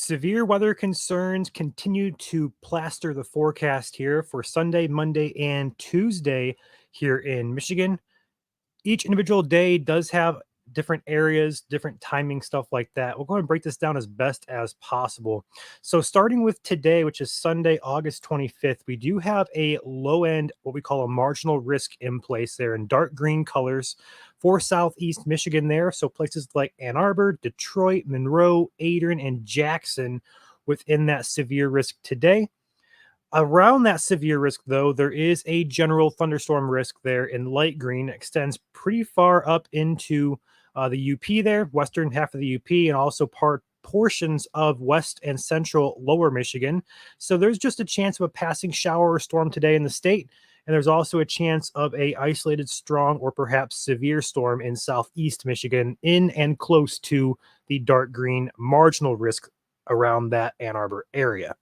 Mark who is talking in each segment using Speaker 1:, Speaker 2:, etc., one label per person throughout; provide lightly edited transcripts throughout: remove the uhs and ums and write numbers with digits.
Speaker 1: Severe weather concerns continue to plaster the forecast here for Sunday, Monday, and Tuesday here in Michigan. Each individual day does have different areas, different timing, stuff like that. We'll go ahead and break this down as best as possible. So, starting with today, which is Sunday, August 25th, we do have a low end, what we call a marginal risk in place there in dark green colors for Southeast Michigan there. So, places like Ann Arbor, Detroit, Monroe, Adrian, and Jackson within that severe risk today. Around that severe risk, though, there is a general thunderstorm risk there in light green. It extends pretty far up into the UP there, western half of the UP, and also portions of west and central lower Michigan. So there's just a chance of a passing shower or storm today in the state. And there's also a chance of a isolated strong or perhaps severe storm in southeast Michigan in and close to the dark green marginal risk around that Ann Arbor area.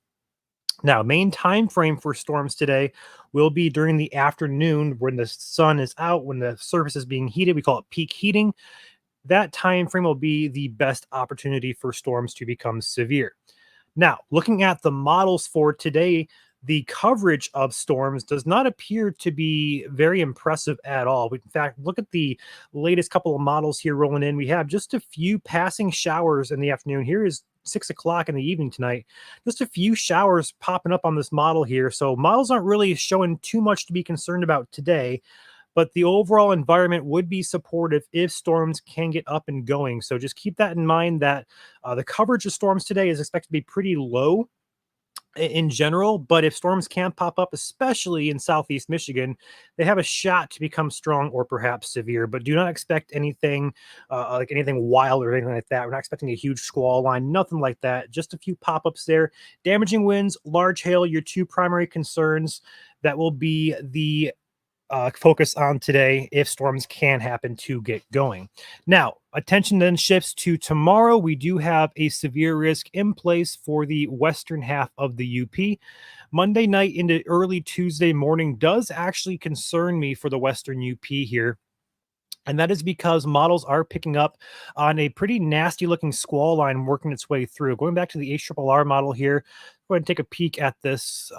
Speaker 1: Now, main time frame for storms today will be during the afternoon when the sun is out, when the surface is being heated. We call it peak heating. That time frame will be the best opportunity for storms to become severe. Now, looking at the models for today, the coverage of storms does not appear to be very impressive at all. In fact, look at the latest couple of models here rolling in. We have just a few passing showers in the afternoon. Here is 6 o'clock in the evening tonight. Just a few showers popping up on this model here. So models aren't really showing too much to be concerned about today, but the overall environment would be supportive if storms can get up and going. So just keep that in mind that the coverage of storms today is expected to be pretty low in general, but if storms can pop up, especially in southeast Michigan, they have a shot to become strong or perhaps severe. But do not expect anything like anything wild or anything like that. We're not expecting a huge squall line, nothing like that. Just a few pop-ups there. Damaging winds, large hail, your two primary concerns. That will be the focus on today if storms can happen to get going. Now, attention then shifts to tomorrow. We do have a severe risk in place for the western half of the UP. Monday night into early Tuesday morning does actually concern me for the western UP here. And that is because models are picking up on a pretty nasty looking squall line working its way through. Going back to the HRRR model here, go ahead and take a peek at this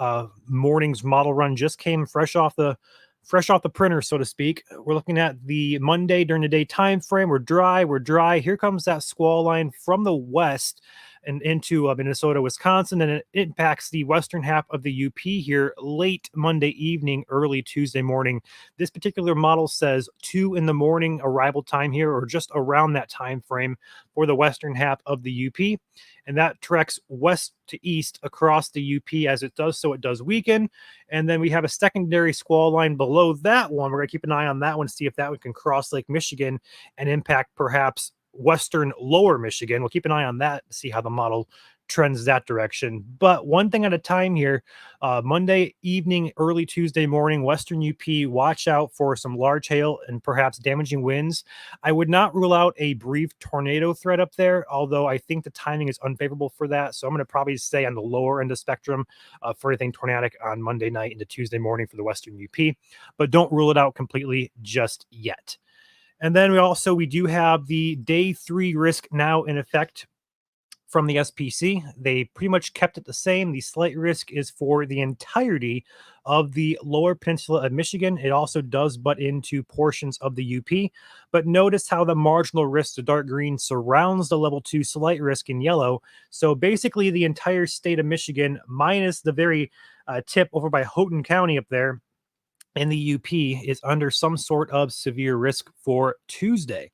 Speaker 1: morning's model run. Just came fresh off the printer, so to speak. We're looking at the Monday during the day time frame. We're dry. Here comes that squall line from the west and into Minnesota, Wisconsin, and it impacts the western half of the UP here late Monday evening, early Tuesday morning. This particular model says 2 in the morning arrival time here, or just around that time frame for the western half of the UP. And that treks west to east across the UP as it does. So it does weaken. And then we have a secondary squall line below that one. We're going to keep an eye on that one, see if that one can cross Lake Michigan and impact perhaps western lower Michigan. We'll keep an eye on that to see how the model trends that direction. But one thing at a time here. Monday evening, early Tuesday morning, western UP, watch out for some large hail and perhaps damaging winds. I would not rule out a brief tornado threat up there, although I think the timing is unfavorable for that. So I'm going to probably stay on the lower end of spectrum for anything tornadic on Monday night into Tuesday morning for the western UP, but don't rule it out completely just yet. And then we do have the day 3 risk now in effect from the SPC. They pretty much kept it the same. The slight risk is for the entirety of the lower peninsula of Michigan. It also does butt into portions of the UP, but notice how the marginal risk, the dark green, surrounds the level 2 slight risk in yellow. So basically the entire state of Michigan minus the very tip over by Houghton County up there in the UP is under some sort of severe risk for Tuesday.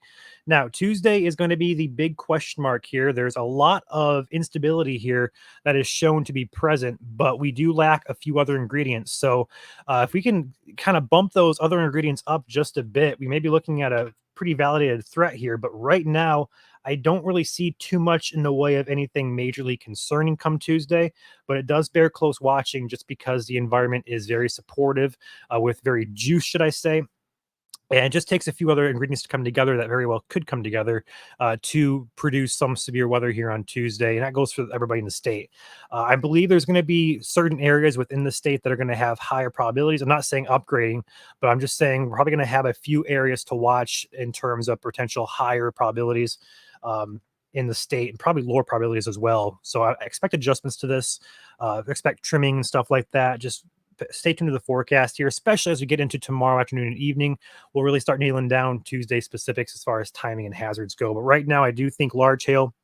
Speaker 1: Now, Tuesday is going to be the big question mark here. There's a lot of instability here that is shown to be present, but we do lack a few other ingredients. So if we can kind of bump those other ingredients up just a bit, we may be looking at a pretty validated threat here. But right now, I don't really see too much in the way of anything majorly concerning come Tuesday, but it does bear close watching just because the environment is very supportive with very juice, should I say. And it just takes a few other ingredients to come together that very well could come together to produce some severe weather here on Tuesday. And that goes for everybody in the state. I believe there's going to be certain areas within the state that are going to have higher probabilities. I'm not saying upgrading, but I'm just saying we're probably going to have a few areas to watch in terms of potential higher probabilities. in the state and probably lower probabilities as well. So I expect adjustments to this, expect trimming and stuff like that. Just stay tuned to the forecast here, especially as we get into tomorrow afternoon and evening. We'll really start nailing down Tuesday specifics as far as timing and hazards go. But right now, I do think large hail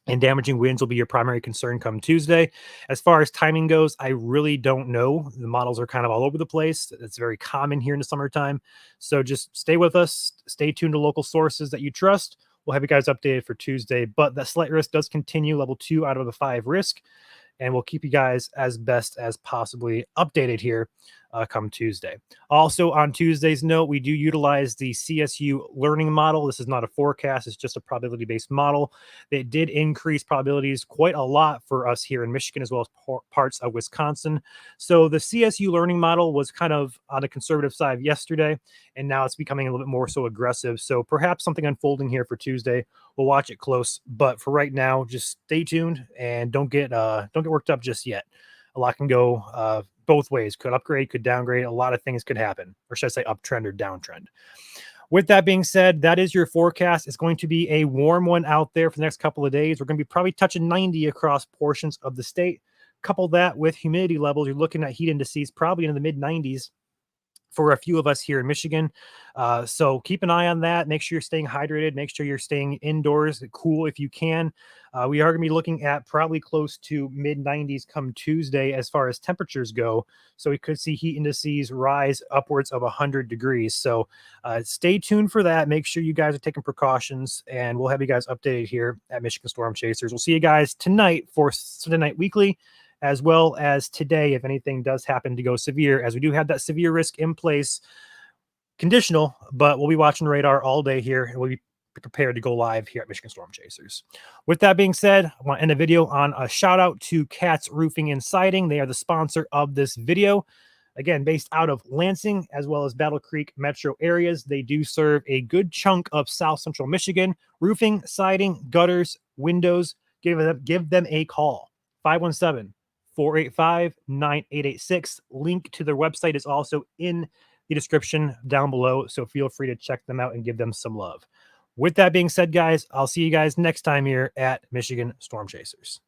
Speaker 1: and damaging winds will be your primary concern come Tuesday. As far as timing goes, I really don't know. The models are kind of all over the place. It's very common here in the summertime. So just stay with us. Stay tuned to local sources that you trust. We'll have you guys updated for Tuesday, but that slight risk does continue, level 2 out of the 5 risk, and we'll keep you guys as best as possibly updated here come Tuesday. Also, on Tuesday's note, we do utilize the CSU learning model. This is not a forecast, it's just a probability based model. They did increase probabilities quite a lot for us here in Michigan as well as parts of Wisconsin. So, the CSU learning model was kind of on the conservative side yesterday, and now it's becoming a little bit more so aggressive. So, perhaps something unfolding here for Tuesday. We'll watch it close, but for right now, just stay tuned and don't get worked up just yet. A lot can go both ways. Could upgrade, could downgrade. A lot of things could happen, or should I say uptrend or downtrend. With that being said, that is your forecast. It's going to be a warm one out there for the next couple of days. We're going to be probably touching 90 across portions of the state. Couple that with humidity levels, you're looking at heat indices probably in the mid 90s for a few of us here in Michigan. So keep an eye on that. Make sure you're staying hydrated. Make sure you're staying indoors, cool if you can. We are going to be looking at probably close to mid 90s come Tuesday as far as temperatures go. So we could see heat indices rise upwards of 100 degrees. So stay tuned for that. Make sure you guys are taking precautions, and we'll have you guys updated here at Michigan Storm Chasers. We'll see you guys tonight for Sunday Night Weekly, as well as today if anything does happen to go severe, as we do have that severe risk in place, conditional, but we'll be watching radar all day here, and we'll be prepared to go live here at Michigan Storm Chasers. With that being said, I want to end the video on a shout out to Katz Roofing and Siding. They are the sponsor of this video. Again, based out of Lansing as well as Battle Creek metro areas. They do serve a good chunk of South Central Michigan. Roofing, siding, gutters, windows. Give them a call. 517-485-9886. Link to their website is also in the description down below, so feel free to check them out and give them some love. With that being said, guys, I'll see you guys next time here at Michigan Storm Chasers.